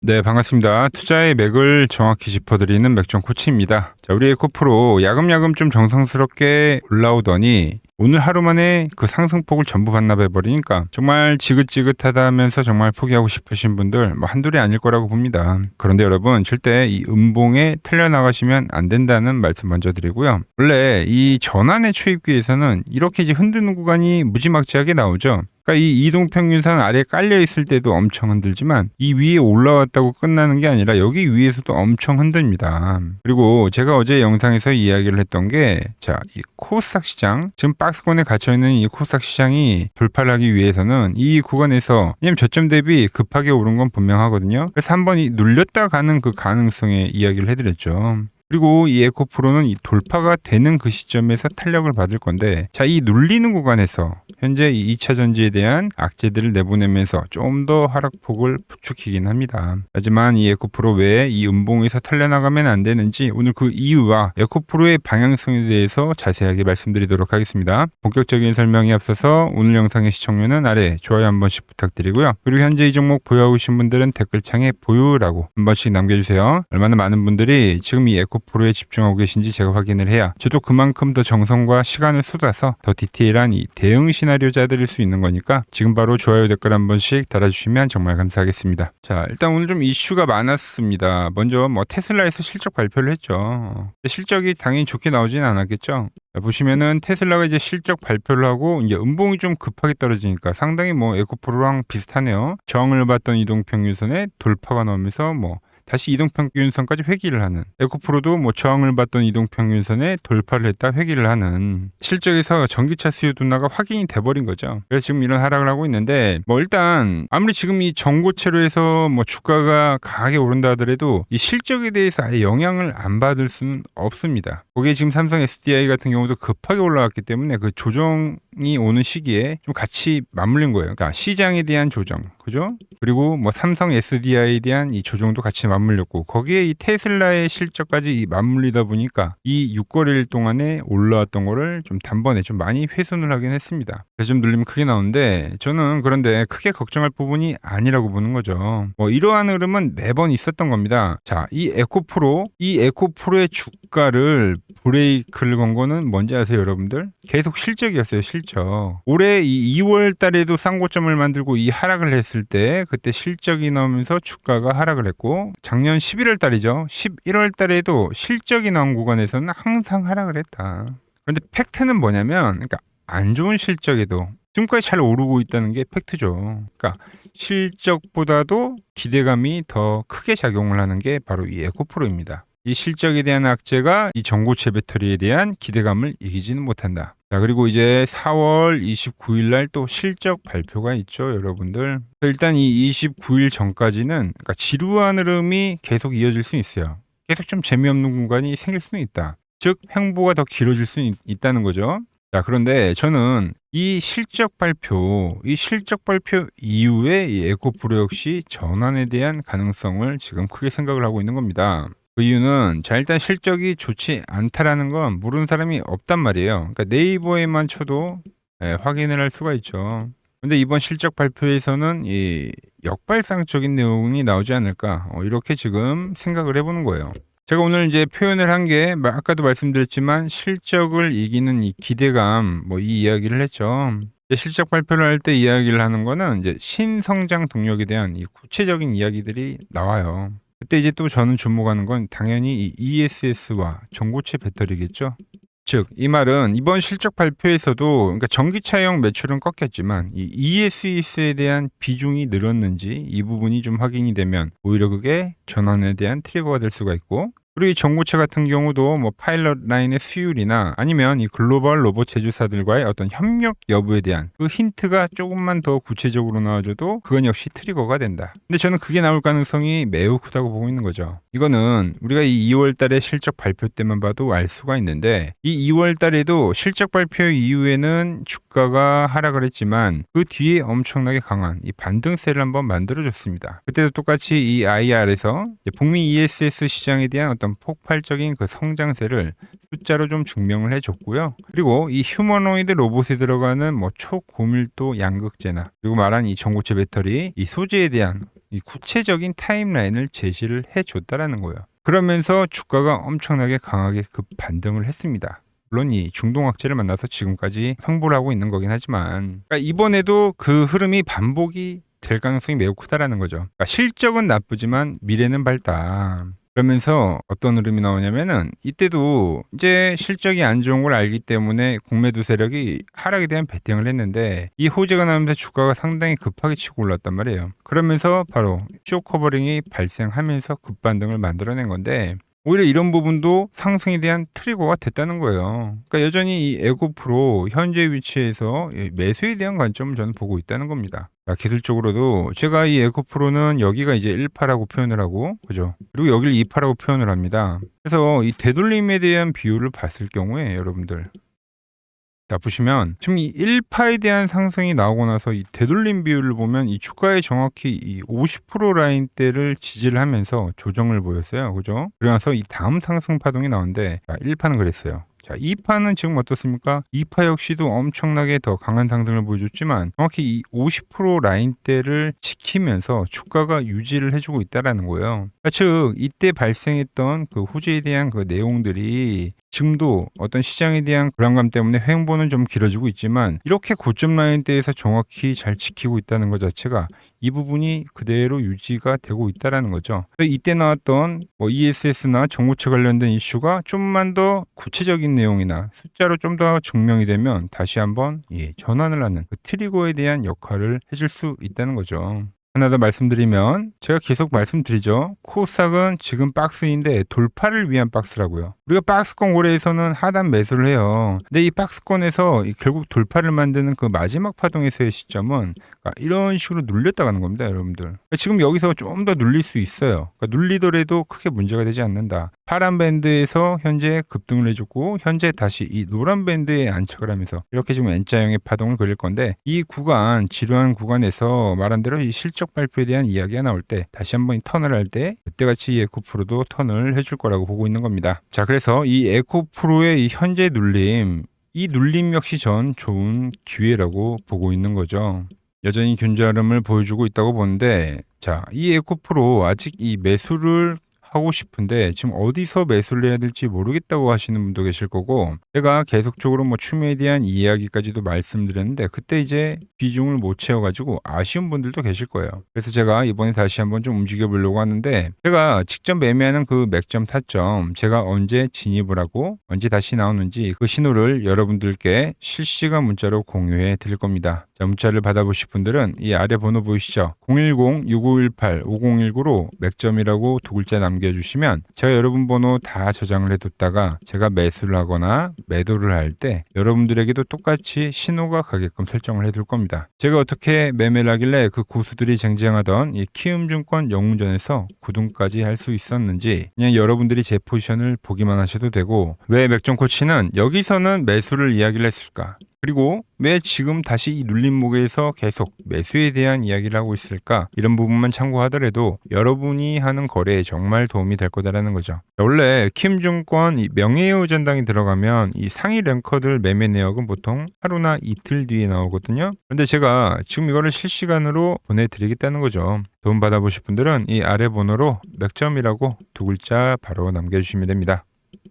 네, 반갑습니다. 투자의 맥을 정확히 짚어드리는 맥정 코치입니다. 자, 우리 에코프로 야금야금 좀 정성스럽게 올라오더니 오늘 하루 만에 그 상승폭을 전부 반납해버리니까 정말 지긋지긋하다 하면서 정말 포기하고 싶으신 분들 한둘이 아닐 거라고 봅니다. 그런데 여러분, 절대 이 음봉에 틀려나가시면 안 된다는 말씀 먼저 드리고요. 원래 이 전환의 초입기에서는 이렇게 이제 흔드는 구간이 무지막지하게 나오죠. 그러니까 이 이동평균선 아래에 깔려 있을 때도 엄청 흔들지만 이 위에 올라왔다고 끝나는 게 아니라 여기 위에서도 엄청 흔듭니다. 그리고 제가 어제 영상에서 이야기를 했던 게 이 코스닥 시장, 지금 박스권에 갇혀있는 이 코스닥 시장이 돌파를 하기 위해서는 이 구간에서, 왜냐면 저점 대비 급하게 오른 건 분명하거든요. 그래서 한번 눌렸다 가는 그 가능성에 이야기를 해드렸죠. 그리고 이 에코프로는 이 돌파가 되는 그 시점에서 탄력을 받을 건데, 이 눌리는 구간에서 현재 이 2차 전지에 대한 악재들을 내보내면서 좀 더 하락폭을 부추기긴 합니다. 하지만 이 에코프로 외에 이 음봉에서 털려나가면 안 되는지 오늘 그 이유와 에코프로의 방향성에 대해서 자세하게 말씀드리도록 하겠습니다. 본격적인 설명에 앞서서 오늘 영상의 시청료는 아래 좋아요 한 번씩 부탁드리고요. 그리고 현재 이 종목 보유하고 계신 분들은 댓글창에 보유라고 한 번씩 남겨주세요. 얼마나 많은 분들이 지금 이 에코프로에 집중하고 계신지 제가 확인을 해야 저도 그만큼 더 정성과 시간을 쏟아서 더 디테일한 이 대응 시나리오 짜드릴 수 있는 거니까 지금 바로 좋아요 댓글 한 번씩 달아주시면 정말 감사하겠습니다. 자, 일단 오늘 좀 이슈가 많았습니다. 먼저 테슬라에서 실적 발표를 했죠. 실적이 당연히 좋게 나오진 않았겠죠. 보시면은 테슬라가 이제 실적 발표를 하고 이제 음봉이 좀 급하게 떨어지니까 상당히 에코프로랑 비슷하네요. 저항을 받던 이동평균선에 돌파가 나오면서 다시 이동평균선까지 회귀를 하는, 에코프로도 저항을 받던 이동평균선에 돌파를 했다 회귀를 하는, 실적에서 전기차 수요 둔화가 확인이 돼버린 거죠. 그래서 지금 이런 하락을 하고 있는데, 일단 아무리 지금 이 정고체로 해서 주가가 강하게 오른다 하더라도 이 실적에 대해서 아예 영향을 안 받을 수는 없습니다. 거기에 지금 삼성 SDI 같은 경우도 급하게 올라왔기 때문에 그 조정이 오는 시기에 좀 같이 맞물린 거예요. 그러니까 시장에 대한 조정, 그죠? 그리고 삼성 SDI에 대한 이 조정도 같이 맞물렸고, 거기에 이 테슬라의 실적까지 맞물리다 보니까 이 6거래일 동안에 올라왔던 거를 좀 단번에 좀 많이 훼손을 하긴 했습니다. 그래서 좀 눌리면 크게 나오는데, 저는 그런데 크게 걱정할 부분이 아니라고 보는 거죠. 이러한 흐름은 매번 있었던 겁니다. 자, 이 에코프로의 주가를 브레이크를 건 거는 뭔지 아세요, 여러분들? 계속 실적이었어요, 실적. 올해 이 2월 달에도 쌍고점을 만들고 이 하락을 했을 때 그때 실적이 나오면서 주가가 하락을 했고, 작년 11월 달이죠. 11월 달에도 실적이 나온 구간에서는 항상 하락을 했다. 그런데 팩트는 뭐냐면, 그러니까 안 좋은 실적에도 지금까지 잘 오르고 있다는 게 팩트죠. 그러니까 실적보다도 기대감이 더 크게 작용을 하는 게 바로 이 에코프로입니다. 이 실적에 대한 악재가 이 전고체 배터리에 대한 기대감을 이기지는 못한다. 자, 그리고 이제 4월 29일 날 또 실적 발표가 있죠, 여러분들. 일단 이 29일 전까지는, 그러니까 지루한 흐름이 계속 이어질 수 있어요. 계속 좀 재미없는 공간이 생길 수는 있다. 즉, 횡보가 더 길어질 수 있다는 거죠. 자, 그런데 저는 이 실적 발표 이후에 이 에코프로 역시 전환에 대한 가능성을 지금 크게 생각을 하고 있는 겁니다. 그 이유는, 일단 실적이 좋지 않다라는 건 모르는 사람이 없단 말이에요. 그러니까 네이버에만 쳐도 확인을 할 수가 있죠. 근데 이번 실적 발표에서는 이 역발상적인 내용이 나오지 않을까, 이렇게 지금 생각을 해보는 거예요. 제가 오늘 이제 표현을 한 게 아까도 말씀드렸지만 실적을 이기는 이 기대감, 이 이야기를 했죠. 실적 발표를 할 때 이야기를 하는 거는 이제 신성장 동력에 대한 이 구체적인 이야기들이 나와요. 그때 이제 또 저는 주목하는 건 당연히 이 ESS와 전고체 배터리겠죠. 즉, 이 말은 이번 실적 발표에서도, 그러니까 전기차용 매출은 꺾였지만 이 ESS에 대한 비중이 늘었는지 이 부분이 좀 확인이 되면 오히려 그게 전환에 대한 트리거가 될 수가 있고, 그리고 이 전고체 같은 경우도 파일럿 라인의 수율이나 아니면 이 글로벌 로봇 제조사들과의 어떤 협력 여부에 대한 그 힌트가 조금만 더 구체적으로 나와줘도 그건 역시 트리거가 된다. 근데 저는 그게 나올 가능성이 매우 크다고 보고 있는 거죠. 이거는 우리가 이 2월 달에 실적 발표 때만 봐도 알 수가 있는데, 이 2월 달에도 실적 발표 이후에는 주가가 하락을 했지만 그 뒤에 엄청나게 강한 이 반등세를 한번 만들어줬습니다. 그때도 똑같이 이 IR에서 북미 ESS 시장에 대한 어떤 폭발적인 그 성장세를 숫자로 좀 증명을 해줬고요. 그리고 이 휴머노이드 로봇에 들어가는 초고밀도 양극재나, 그리고 말한 이 전고체 배터리 이 소재에 대한 이 구체적인 타임라인을 제시를 해줬다라는 거예요. 그러면서 주가가 엄청나게 강하게 급반등을 했습니다. 물론 이 중동학제를 만나서 지금까지 횡보를 하고 있는 거긴 하지만, 그러니까 이번에도 그 흐름이 반복이 될 가능성이 매우 크다라는 거죠. 그러니까 실적은 나쁘지만 미래는 밝다. 그러면서 어떤 흐름이 나오냐면은, 이때도 이제 실적이 안 좋은 걸 알기 때문에 공매도 세력이 하락에 대한 베팅을 했는데, 이 호재가 나오면서 주가가 상당히 급하게 치고 올랐단 말이에요. 그러면서 바로 쇼 커버링이 발생하면서 급반등을 만들어낸 건데, 오히려 이런 부분도 상승에 대한 트리거가 됐다는 거예요. 그러니까 여전히 이 에코프로 현재 위치에서 매수에 대한 관점을 저는 보고 있다는 겁니다. 자, 기술적으로도 제가 이 에코프로는 여기가 이제 1파라고 표현을 하고, 그죠? 그리고 여기를 2파라고 표현을 합니다. 그래서 이 되돌림에 대한 비율을 봤을 경우에 여러분들, 자, 보시면 지금 이 1파에 대한 상승이 나오고 나서 이 되돌림 비율을 보면 이 주가에 정확히 이 50% 라인대를 지지를 하면서 조정을 보였어요. 그죠? 그러면서 이 다음 상승 파동이 나오는데, 자, 1파는 그랬어요. 자, 2파는 지금 어떻습니까? 2파 역시도 엄청나게 더 강한 상승을 보여줬지만 정확히 이 50% 라인대를 지키면서 주가가 유지를 해주고 있다라는 거예요. 그러니까 즉 이때 발생했던 그 호재에 대한 그 내용들이 지금도 어떤 시장에 대한 불안감 때문에 횡보는 좀 길어지고 있지만, 이렇게 고점 라인대에서 정확히 잘 지키고 있다는 것 자체가 이 부분이 그대로 유지가 되고 있다라는 거죠. 이때 나왔던 ESS나 정보체 관련된 이슈가 좀만 더 구체적인 내용이나 숫자로 좀 더 증명이 되면 다시 한번 전환을 하는 그 트리거에 대한 역할을 해줄 수 있다는 거죠. 하나 더 말씀드리면, 제가 계속 말씀드리죠. 코스닥은 지금 박스인데 돌파를 위한 박스라고요. 우리가 박스권 거래에서는 하단 매수를 해요. 근데 이 박스권에서 결국 돌파를 만드는 그 마지막 파동에서의 시점은 이런 식으로 눌렸다 가는 겁니다, 여러분들. 지금 여기서 좀 더 눌릴 수 있어요. 눌리더라도 크게 문제가 되지 않는다. 파란 밴드에서 현재 급등을 해주고, 현재 다시 이 노란 밴드에 안착을 하면서 이렇게 지금 N자형의 파동을 그릴 건데, 이 구간, 지루한 구간에서 말한 대로 이 실적 발표에 대한 이야기가 나올 때 다시 한번 턴을 할 때 그때같이 이 에코프로도 턴을 해줄 거라고 보고 있는 겁니다. 자, 그래서 이 에코프로의 이 현재 눌림, 이 눌림 역시 전 좋은 기회라고 보고 있는 거죠. 여전히 견제 흐름을 보여주고 있다고 보는데, 자, 이 에코프로 아직 이 매수를 하고 싶은데 지금 어디서 매수를 해야 될지 모르겠다고 하시는 분도 계실 거고, 제가 계속적으로 추매에 대한 이야기까지도 말씀드렸는데 그때 이제 비중을 못 채워가지고 아쉬운 분들도 계실 거예요. 그래서 제가 이번에 다시 한번 좀 움직여 보려고 하는데, 제가 직접 매매하는 그 맥점 타점, 제가 언제 진입을 하고 언제 다시 나오는지 그 신호를 여러분들께 실시간 문자로 공유해 드릴 겁니다. 자, 문자를 받아보실 분들은 이 아래 번호 보이시죠? 010-6518-5019로 맥점이라고 두 글자 남겨주시면 제가 여러분 번호 다 저장을 해뒀다가 제가 매수를 하거나 매도를 할 때 여러분들에게도 똑같이 신호가 가게끔 설정을 해둘 겁니다. 제가 어떻게 매매를 하길래 그 고수들이 쟁쟁하던 이 키움증권 영웅전에서 9등까지 할 수 있었는지 그냥 여러분들이 제 포지션을 보기만 하셔도 되고, 왜 맥점 코치는 여기서는 매수를 이야기를 했을까? 그리고 왜 지금 다시 이 눌림목에서 계속 매수에 대한 이야기를 하고 있을까? 이런 부분만 참고하더라도 여러분이 하는 거래에 정말 도움이 될 거다라는 거죠. 원래 키움증권 이 명예회호 전당이 들어가면 이 상위 랭커들 매매 내역은 보통 하루나 이틀 뒤에 나오거든요. 그런데 제가 지금 이거를 실시간으로 보내드리겠다는 거죠. 도움 받아보실 분들은 이 아래 번호로 맥점이라고 두 글자 바로 남겨주시면 됩니다.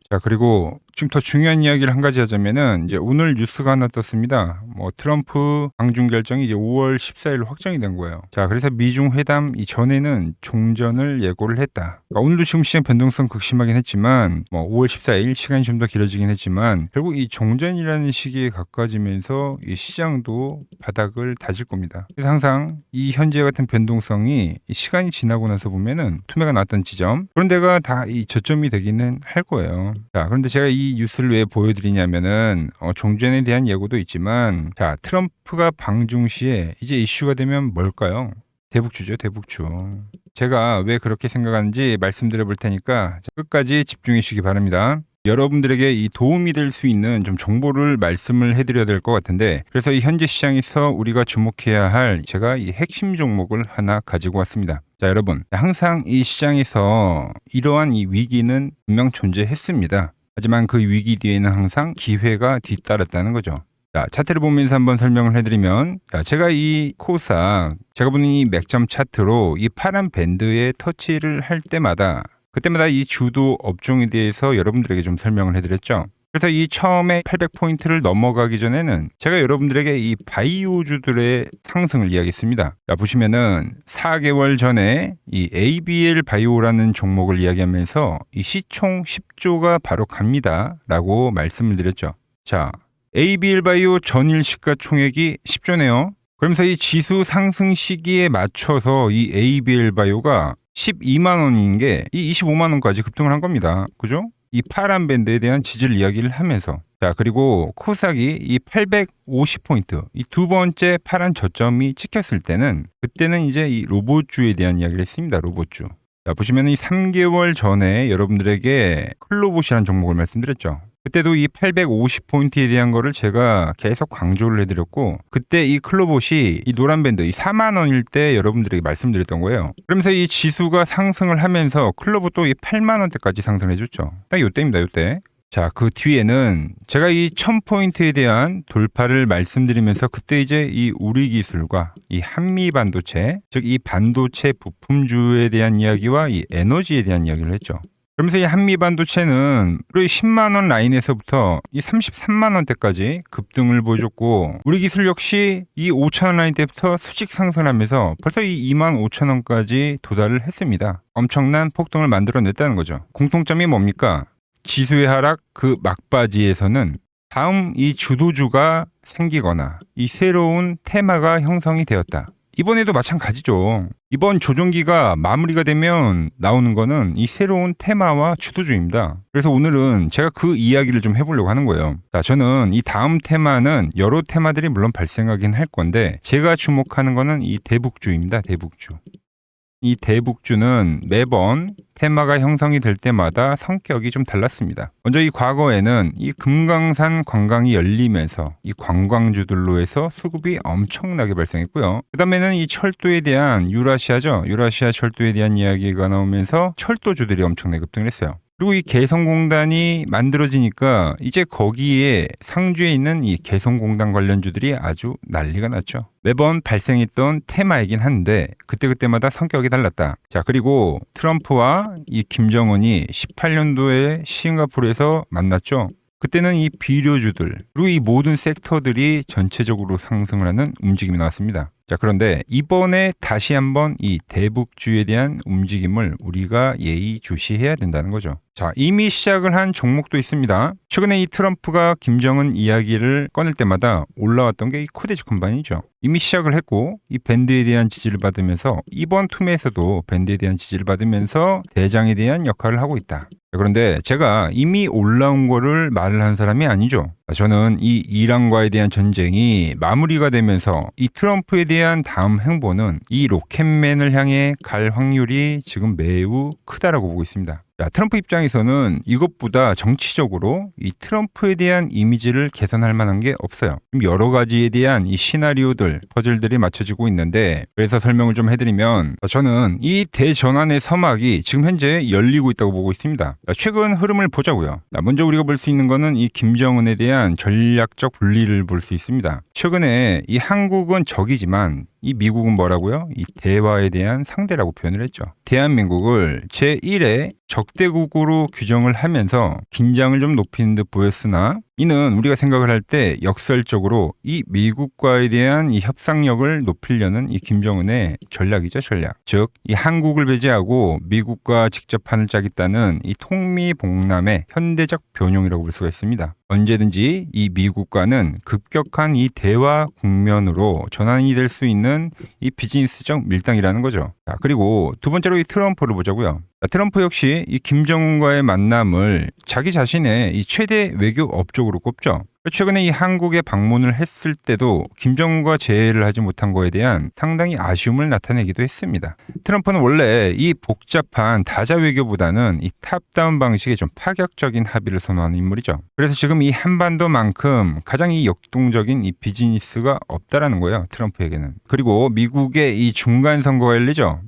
자, 그리고 지금 더 중요한 이야기를 한 가지 하자면은, 이제 오늘 뉴스가 하나 떴습니다. 트럼프 방중 결정이 이제 5월 14일 확정이 된 거예요. 자, 그래서 미중 회담 이전에는 종전을 예고를 했다. 그러니까 오늘도 지금 시장 변동성 극심하긴 했지만, 5월 14일 시간이 좀 더 길어지긴 했지만, 결국 이 종전이라는 시기에 가까워지면서 이 시장도 바닥을 다질 겁니다. 그래서 항상 이 현재 같은 변동성이 시간이 지나고 나서 보면은 투매가 났던 지점, 그런 데가 다 이 저점이 되기는 할 거예요. 자, 그런데 제가 이 뉴스를 왜 보여드리냐면은 종전에 대한 예고도 있지만, 자, 트럼프가 방중 시에 이제 이슈가 되면 뭘까요? 대북주죠, 대북주. 제가 왜 그렇게 생각하는지 말씀드려 볼 테니까 끝까지 집중해 주시기 바랍니다. 여러분들에게 이 도움이 될 수 있는 좀 정보를 말씀을 해드려야 될 것 같은데, 그래서 이 현재 시장에서 우리가 주목해야 할 제가 이 핵심 종목을 하나 가지고 왔습니다. 자, 여러분, 항상 이 시장에서 이러한 이 위기는 분명 존재했습니다. 하지만 그 위기 뒤에는 항상 기회가 뒤따랐다는 거죠. 자, 차트를 보면서 한번 설명을 해드리면, 자, 제가 이 코스닥, 제가 보는 이 맥점 차트로 이 파란 밴드에 터치를 할 때마다, 그때마다 이 주도 업종에 대해서 여러분들에게 좀 설명을 해드렸죠. 그래서 이 처음에 800포인트를 넘어가기 전에는 제가 여러분들에게 이 바이오주들의 상승을 이야기했습니다. 자, 보시면은 4개월 전에 이 ABL 바이오라는 종목을 이야기하면서 이 시총 10조가 바로 갑니다 라고 말씀을 드렸죠. 자, ABL 바이오 전일 시가총액이 10조네요. 그러면서 이 지수 상승 시기에 맞춰서 이 ABL 바이오가 12만 원인 게 이 25만 원까지 급등을 한 겁니다. 그죠? 이 파란 밴드에 대한 지지를 이야기를 하면서, 자, 그리고 코스닥이 이 850포인트, 이 두 번째 파란 저점이 찍혔을 때는, 그때는 이제 이 로봇주에 대한 이야기를 했습니다. 로봇주. 자, 보시면 이 3개월 전에 여러분들에게 클로봇이라는 종목을 말씀드렸죠. 그때도 이 850포인트에 대한 거를 제가 계속 강조를 해드렸고, 그때 이 클로봇이 이 노란 밴드 이 4만 원일 때 여러분들에게 말씀드렸던 거예요. 그러면서 이 지수가 상승을 하면서 클로봇도 이 8만 원대까지 상승을 해줬죠. 딱 요때입니다, 요때. 자, 그 뒤에는 제가 이 1000포인트에 대한 돌파를 말씀드리면서 그때 이제 이 우리 기술과 이 한미 반도체, 즉 이 반도체 부품주에 대한 이야기와 이 에너지에 대한 이야기를 했죠. 그러면서 이 한미 반도체는 우리 10만 원 라인에서부터 이 33만 원대까지 급등을 보여줬고, 우리 기술 역시 이 5천 원 라인대부터 수직 상승하면서 벌써 이 2만 5천 원까지 도달을 했습니다. 엄청난 폭등을 만들어냈다는 거죠. 공통점이 뭡니까? 지수의 하락 그 막바지에서는 다음 이 주도주가 생기거나 이 새로운 테마가 형성이 되었다. 이번에도 마찬가지죠. 이번 조정기가 마무리가 되면 나오는 거는 이 새로운 테마와 주도주입니다. 그래서 오늘은 제가 그 이야기를 좀 해보려고 하는 거예요. 자, 저는 이 다음 테마는 여러 테마들이 물론 발생하긴 할 건데, 제가 주목하는 거는 이 대북주입니다. 대북주. 이 대북주는 매번 테마가 형성이 될 때마다 성격이 좀 달랐습니다. 먼저 이 과거에는 이 금강산 관광이 열리면서 이 관광주들로 해서 수급이 엄청나게 발생했고요. 그 다음에는 이 철도에 대한 유라시아죠. 유라시아 철도에 대한 이야기가 나오면서 철도주들이 엄청나게 급등을 했어요. 그리고 이 개성공단이 만들어지니까 이제 거기에 상주에 있는 이 개성공단 관련주들이 아주 난리가 났죠. 매번 발생했던 테마이긴 한데 그때마다 성격이 달랐다. 자, 그리고 트럼프와 이 김정은이 18년도에 싱가포르에서 만났죠. 그때는 이 비료주들 그리고 이 모든 섹터들이 전체적으로 상승을 하는 움직임이 나왔습니다. 자, 그런데 이번에 다시 한번 이 대북주에 대한 움직임을 우리가 예의주시해야 된다는 거죠. 자, 이미 시작을 한 종목도 있습니다. 최근에 이 트럼프가 김정은 이야기를 꺼낼 때마다 올라왔던 게 이 코데지 컴바인이죠. 이미 시작을 했고 이 밴드에 대한 지지를 받으면서 이번 투매에서도 밴드에 대한 지지를 받으면서 대장에 대한 역할을 하고 있다. 그런데 제가 이미 올라온 거를 말을 한 사람이 아니죠. 저는 이 이란과에 대한 전쟁이 마무리가 되면서 이 트럼프에 대한 다음 행보는 이 로켓맨을 향해 갈 확률이 지금 매우 크다라고 보고 있습니다. 자, 트럼프 입장에서는 이것보다 정치적으로 이 트럼프에 대한 이미지를 개선할 만한 게 없어요. 여러 가지에 대한 이 시나리오들, 퍼즐들이 맞춰지고 있는데, 그래서 설명을 좀 해드리면 저는 이 대전환의 서막이 지금 현재 열리고 있다고 보고 있습니다. 최근 흐름을 보자고요. 먼저 우리가 볼 수 있는 거는 이 김정은에 대한 전략적 분리를 볼 수 있습니다. 최근에 이 한국은 적이지만 이 미국은 뭐라고요? 이 대화에 대한 상대라고 표현을 했죠. 대한민국을 제1의 적대국으로 규정을 하면서 긴장을 좀 높이는 듯 보였으나, 이는 우리가 생각을 할 때 역설적으로 이 미국과에 대한 이 협상력을 높이려는 이 김정은의 전략이죠, 전략. 즉, 이 한국을 배제하고 미국과 직접 판을 짜겠다는 이 통미봉남의 현대적 변용이라고 볼 수가 있습니다. 언제든지 이 미국과는 급격한 이 대화 국면으로 전환이 될 수 있는 이 비즈니스적 밀당이라는 거죠. 자, 그리고 두 번째로 이 트럼프를 보자고요. 트럼프 역시 이 김정은과의 만남을 자기 자신의 이 최대 외교 업적으로 꼽죠. 최근에 이 한국에 방문을 했을 때도 김정은과 재회를 하지 못한 거에 대한 상당히 아쉬움을 나타내기도 했습니다. 트럼프는 원래 이 복잡한 다자 외교보다는 이 탑다운 방식의 좀 파격적인 합의를 선호하는 인물이죠. 그래서 지금 이 한반도만큼 가장 이 역동적인 이 비즈니스가 없다라는 거예요, 트럼프에게는. 그리고 미국의 이 중간 선거가 열리죠.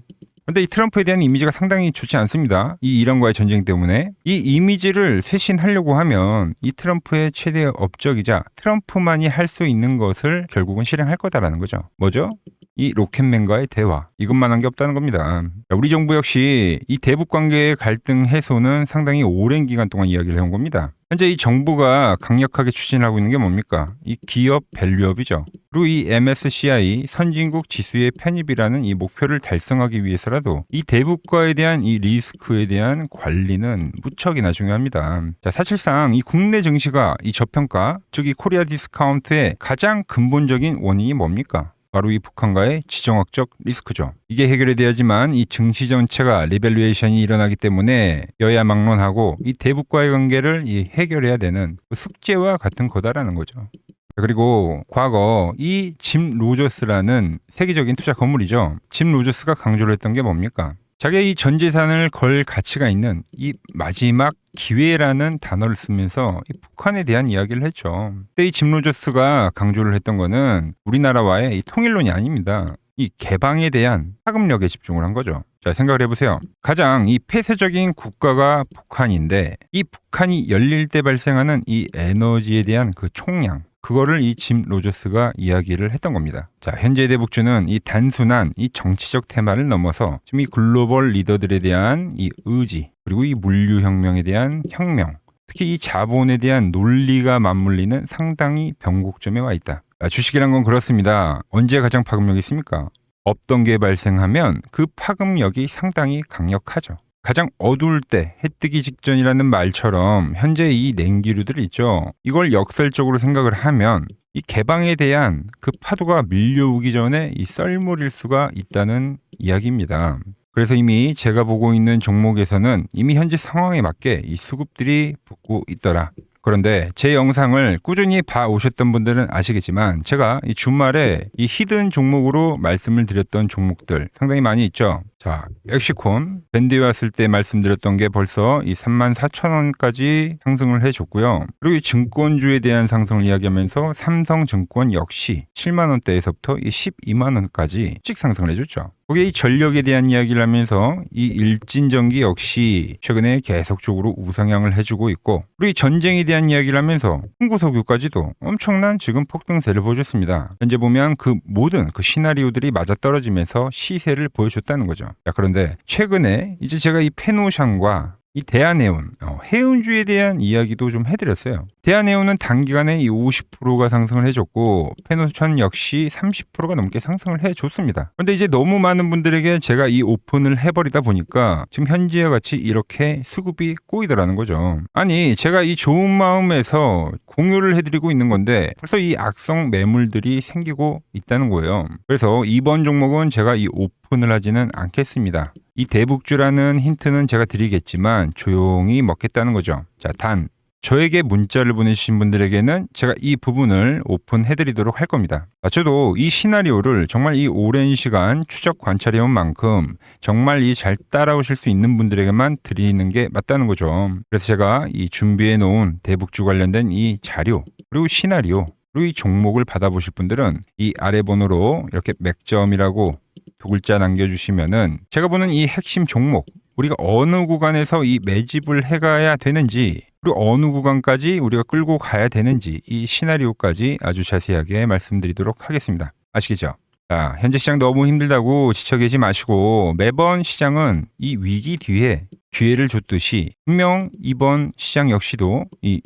근데 이 트럼프에 대한 이미지가 상당히 좋지 않습니다. 이 이란과의 전쟁 때문에. 이 이미지를 쇄신하려고 하면 이 트럼프의 최대 업적이자 트럼프만이 할 수 있는 것을 결국은 실행할 거다라는 거죠. 뭐죠? 이 로켓맨과의 대화. 이것만 한 게 없다는 겁니다. 우리 정부 역시 이 대북 관계의 갈등 해소는 상당히 오랜 기간 동안 이야기를 해온 겁니다. 현재 이 정부가 강력하게 추진하고 있는 게 뭡니까? 이 기업 밸류업이죠. 그리고 이 MSCI 선진국 지수의 편입이라는 이 목표를 달성하기 위해서라도 이 대북과에 대한 이 리스크에 대한 관리는 무척이나 중요합니다. 자, 사실상 이 국내 증시가 이 저평가, 즉 이 코리아 디스카운트의 가장 근본적인 원인이 뭡니까? 바로 이 북한과의 지정학적 리스크죠. 이게 해결이 돼야지만 이 증시 전체가 리밸류에이션이 일어나기 때문에 여야 막론하고 이 대북과의 관계를 해결해야 되는 숙제와 같은 거다라는 거죠. 그리고 과거 이 짐 로저스라는 세계적인 투자 건물이죠. 짐 로저스가 강조를 했던 게 뭡니까? 자기의 이 전 재산을 걸 가치가 있는 이 마지막 기회라는 단어를 쓰면서 이 북한에 대한 이야기를 했죠. 그때 이 짐 로저스가 강조를 했던 거는 우리나라와의 이 통일론이 아닙니다. 이 개방에 대한 파급력에 집중을 한 거죠. 자, 생각을 해보세요. 가장 이 폐쇄적인 국가가 북한인데 이 북한이 열릴 때 발생하는 이 에너지에 대한 그 총량, 그거를 이 짐 로저스가 이야기를 했던 겁니다. 자, 현재 대북주는 이 단순한 이 정치적 테마를 넘어서 지금 이 글로벌 리더들에 대한 이 의지, 그리고 이 물류혁명에 대한 혁명, 특히 이 자본에 대한 논리가 맞물리는 상당히 변곡점에 와 있다. 자, 주식이란 건 그렇습니다. 언제 가장 파급력이 있습니까? 없던 게 발생하면 그 파급력이 상당히 강력하죠. 가장 어두울 때 해 뜨기 직전이라는 말처럼 현재 이 냉기류들 있죠. 이걸 역설적으로 생각을 하면 이 개방에 대한 그 파도가 밀려오기 전에 이 썰물일 수가 있다는 이야기입니다. 그래서 이미 제가 보고 있는 종목에서는 이미 현재 상황에 맞게 이 수급들이 붙고 있더라. 그런데 제 영상을 꾸준히 봐오셨던 분들은 아시겠지만 제가 이 주말에 이 히든 종목으로 말씀을 드렸던 종목들 상당히 많이 있죠. 자, 엑시콘 밴드에 왔을 때 말씀드렸던 게 벌써 이 34,000원까지 상승을 해줬고요. 그리고 이 증권주에 대한 상승을 이야기하면서 삼성증권 역시 7만원대에서부터 이 12만원까지 씩 상승을 해줬죠. 거기에 이 전력에 대한 이야기를 하면서 이 일진전기 역시 최근에 계속적으로 우상향을 해주고 있고, 그리고 이 전쟁에 대한 이야기를 하면서 홍보석유까지도 엄청난 지금 폭등세를 보여줬습니다. 현재 보면 그 모든 그 시나리오들이 맞아떨어지면서 시세를 보여줬다는 거죠. 자, 그런데 최근에 이제 제가 이 페노션과 이 대한해운, 해운주에 대한 이야기도 좀 해드렸어요. 대한해운은 단기간에 이 50%가 상승을 해줬고 페노션 역시 30%가 넘게 상승을 해줬습니다. 그런데 이제 너무 많은 분들에게 제가 이 오픈을 해버리다 보니까 지금 현재와 같이 이렇게 수급이 꼬이더라는 거죠. 아니, 제가 이 좋은 마음에서 공유를 해드리고 있는 건데 벌써 이 악성 매물들이 생기고 있다는 거예요. 그래서 이번 종목은 제가 이 오픈을 하지는 않겠습니다. 이 대북주라는 힌트는 제가 드리겠지만 조용히 먹겠다는 거죠. 자, 단 저에게 문자를 보내주신 분들에게는 제가 이 부분을 오픈해드리도록 할 겁니다. 저도 이 시나리오를 정말 이 오랜 시간 추적 관찰해온 만큼 정말 이 잘 따라오실 수 있는 분들에게만 드리는 게 맞다는 거죠. 그래서 제가 이 준비해놓은 대북주 관련된 이 자료, 그리고 시나리오, 그리고 이 종목을 받아보실 분들은 이 아래 번호로 이렇게 맥점이라고 두 글자 남겨주시면은 제가 보는 이 핵심 종목, 우리가 어느 구간에서 이 매집을 해가야 되는지, 그리고 어느 구간까지 우리가 끌고 가야 되는지 이 시나리오까지 아주 자세하게 말씀드리도록 하겠습니다. 아시겠죠? 자, 현재 시장 너무 힘들다고 지쳐 계시 마시고 매번 시장은 이 위기 뒤에 기회를 줬듯이 분명 이번 시장 역시도 이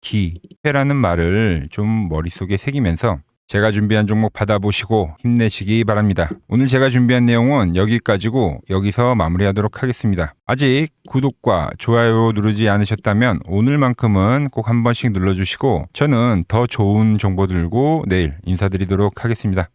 위기회라는 말을 좀 머릿속에 새기면서 제가 준비한 종목 받아보시고 힘내시기 바랍니다. 오늘 제가 준비한 내용은 여기까지고 여기서 마무리하도록 하겠습니다. 아직 구독과 좋아요 누르지 않으셨다면 오늘만큼은 꼭 한 번씩 눌러주시고 저는 더 좋은 정보 들고 내일 인사드리도록 하겠습니다.